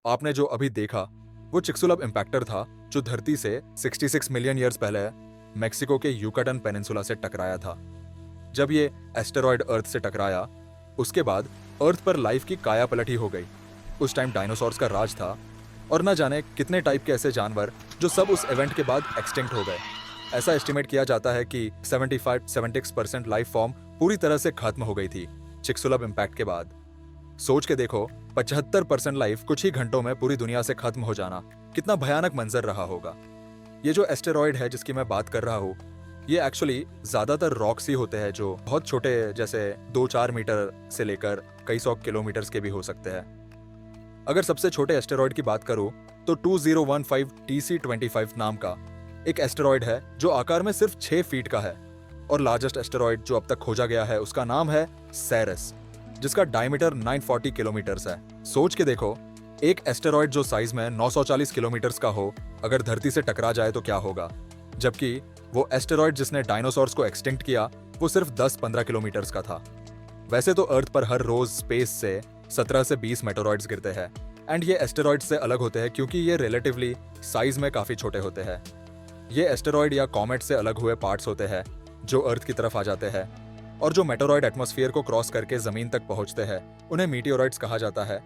आपने जो अभी देखा वो चिक्सुलब इम्पैक्टर था जो धरती से 66 मिलियन ईयर्स पहले मेक्सिको के यूकाटन पेनिनसुला से टकराया था। जब ये एस्टेरॉयड अर्थ से टकराया उसके बाद अर्थ पर लाइफ की काया पलट ही हो गई। उस टाइम डायनासोर्स का राज था और न जाने कितने टाइप के ऐसे जानवर जो सब उस इवेंट के बाद एक्सटिंक्ट हो गए। ऐसा एस्टिमेट किया जाता है कि 75-76% लाइफ फॉर्म पूरी तरह से खत्म हो गई थी चिक्सुलब इम्पैक्ट के बाद। सोच के देखो 75% लाइफ कुछ ही घंटों में पूरी दुनिया से खत्म हो जाना कितना भयानक मंजर रहा होगा। ये जो एस्टेरॉयड है जिसकी मैं बात कर रहा हूँ ये एक्चुअली ज्यादातर रॉक्स ही होते हैं जो बहुत छोटे, जैसे 2-4 मीटर से लेकर कई सौ किलोमीटर के भी हो सकते हैं। अगर सबसे छोटे एस्टेरॉयड की बात करूं तो 2015 TC25 नाम का एक एस्टेरॉयड है जो आकार में सिर्फ 6 फीट का है। और लार्जेस्ट एस्टेरॉयड जो अब तक खोजा गया है उसका नाम है सेरेस, जिसका डायमीटर 940 किलोमीटर है। सोच के देखो, एक एस्टेरॉयड जो साइज में 940 किलोमीटर का हो अगर धरती से टकरा जाए तो क्या होगा, जबकि वो एस्टेरॉयड जिसने डायनासोर्स को एक्सटिंक्ट किया वो सिर्फ 10-15 किलोमीटर का था। वैसे तो अर्थ पर हर रोज स्पेस से 17 से 20 मेटेरॉइड्स गिरते हैं एंड ये एस्टेरॉयड से अलग होते हैं क्योंकि ये रिलेटिवली साइज में काफी छोटे होते हैं। ये एस्टेरॉयड या कॉमेट से अलग हुए पार्ट्स होते हैं जो अर्थ की तरफ आ जाते हैं, और जो मेटेरॉयड एटमॉस्फेयर को क्रॉस करके जमीन तक पहुंचते हैं उन्हें मीटियोराइड्स कहा जाता है।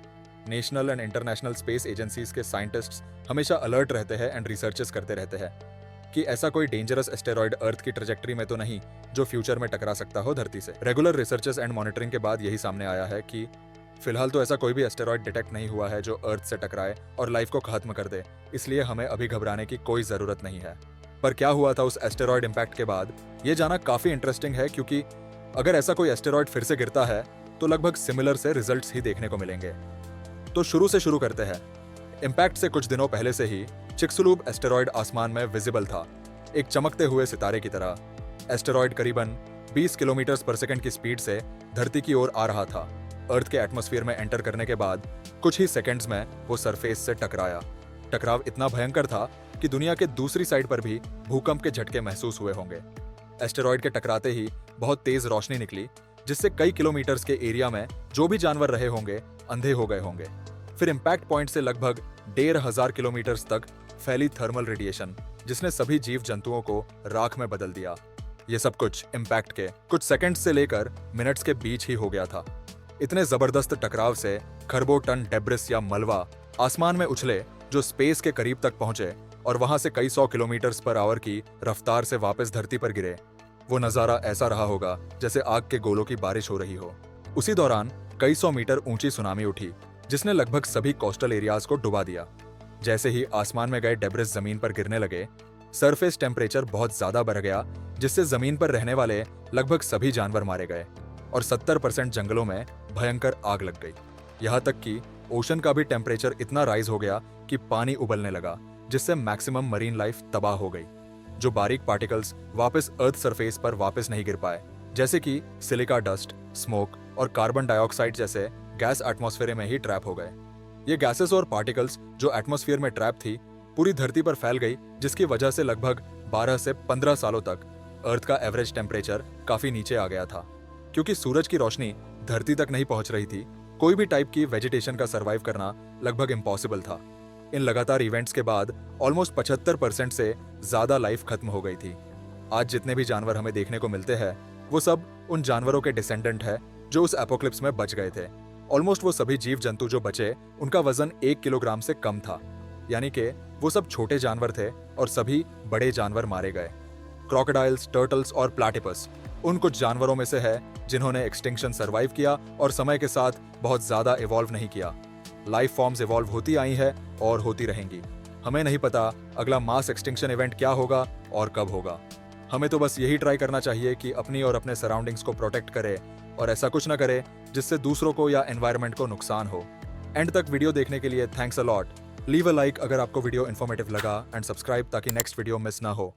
National and international space agencies के साइंटिस्ट्स हमेशा अलर्ट रहते हैं एंड रिसर्चेस करते रहते हैं कि ऐसा कोई डेंजरस एस्टेरॉयड अर्थ की ट्रेजेक्टरी में तो नहीं जो फ्यूचर में टकरा सकता हो धरती से। रेगुलर रिसर्चेस एंड मॉनिटरिंग के बाद यही सामने आया है कि फिलहाल तो ऐसा कोई भी एस्टेरॉयड डिटेक्ट नहीं हुआ है जो अर्थ से टकराए और लाइफ को खत्म कर दे, इसलिए हमें अभी घबराने की कोई जरूरत नहीं है। पर क्या हुआ था उस एस्टेरॉयड इम्पैक्ट के बाद ये जाना काफी इंटरेस्टिंग है, क्योंकि अगर ऐसा कोई एस्टेरॉयड फिर से गिरता है तो लगभग सिमिलर से रिजल्ट्स ही देखने को मिलेंगे। तो शुरू करते हैं। इम्पैक्ट से कुछ दिनों पहले से ही चिक्सुलूब एस्टेरॉयड आसमान में विजिबल था, एक चमकते हुए सितारे की तरह। एस्टेरॉयड करीबन 20 किलोमीटर पर सेकंड की स्पीड से धरती की ओर आ रहा था। अर्थ के एटमॉस्फेयर में एंटर करने के बाद कुछ ही सेकंड्स में वो सरफेस से टकराया। टकराव इतना भयंकर था कि दुनिया के दूसरी साइड पर भी भूकंप के झटके महसूस हुए होंगे। एस्टेरॉयड के टकराते ही बहुत तेज रोशनी निकली, जिससे कई किलोमीटर्स के एरिया में जो भी जानवर रहे होंगे अंधे हो गए होंगे। फिर इम्पैक्ट पॉइंट से लगभग 1500 किलोमीटर तक फैली थर्मल रेडिएशन, जिसने सभी जीव जंतुओं को राख में बदल दिया। ये सब कुछ इम्पैक्ट के कुछ सेकंड्स से लेकर मिनट्स के बीच ही हो गया था। इतने जबरदस्त टकराव से खरबों टन डेब्रिस या मलबा आसमान में उछले जो स्पेस के करीब तक पहुंचे और वहां से कई सौ किलोमीटर पर आवर की रफ्तार से वापस धरती पर गिरे। वो नजारा ऐसा रहा होगा जैसे आग के गोलों की बारिश हो रही हो। उसी दौरान कई सौ मीटर ऊंची सुनामी उठी जिसने लगभग सभी कोस्टल एरियाज को डुबा दिया। जैसे ही आसमान में गए डेब्रिस जमीन पर गिरने लगे, सरफेस टेम्परेचर बहुत ज्यादा बढ़ गया, जिससे जमीन पर रहने वाले लगभग सभी जानवर मारे गए और 70% जंगलों में भयंकर आग लग गई। यहाँ तक कि ओशन का भी टेम्परेचर इतना राइज हो गया कि पानी उबलने लगा, जिससे मैक्सिमम मरीन लाइफ तबाह हो गई। जो बारीक पार्टिकल्स वापस अर्थ सरफेस पर वापस नहीं गिर पाए, जैसे कि सिलिका डस्ट, स्मोक और कार्बन डाइऑक्साइड जैसे गैस एटमॉस्फेयर में ही ट्रैप हो गए। ये गैसेस और पार्टिकल्स जो एटमॉस्फेयर में ट्रैप थी पूरी धरती पर फैल गई, जिसकी वजह से लगभग 12 से 15 सालों तक अर्थ का एवरेज टेम्परेचर काफी नीचे आ गया था। क्योंकि सूरज की रोशनी धरती तक नहीं पहुंच रही थी, कोई भी टाइप की वेजिटेशन का सर्वाइव करना लगभग इम्पॉसिबल था। इन लगातार इवेंट्स के बाद ऑलमोस्ट 75% से ज्यादा लाइफ खत्म हो गई थी। आज जितने भी जानवर हमें देखने को मिलते हैं वो सब उन जानवरों के डिसेंडेंट है जो उस एपोक्लिप्स में बच गए थे। ऑलमोस्ट वो सभी जीव जंतु जो बचे उनका वजन 1 किलोग्राम से कम था, यानी कि वो सब छोटे जानवर थे और सभी बड़े जानवर मारे गए। क्रोकोडाइल्स, टर्टल्स और प्लैटिपस उन कुछ जानवरों में से है जिन्होंने एक्सटिंक्शन सर्वाइव किया और समय के साथ बहुत ज्यादा इवॉल्व नहीं किया। लाइफ फॉर्म्स इवॉल्व होती आई है और होती रहेंगी। हमें नहीं पता अगला मास एक्सटिंक्शन इवेंट क्या होगा और कब होगा। हमें तो बस यही ट्राई करना चाहिए कि अपनी और अपने सराउंडिंग्स को प्रोटेक्ट करे और ऐसा कुछ ना करे जिससे दूसरों को या एनवायरनमेंट को नुकसान हो। एंड तक वीडियो देखने के लिए thanks a lot. Leave a like अगर आपको वीडियो इन्फॉर्मेटिव लगा एंड सब्सक्राइब ताकि नेक्स्ट वीडियो मिस ना हो।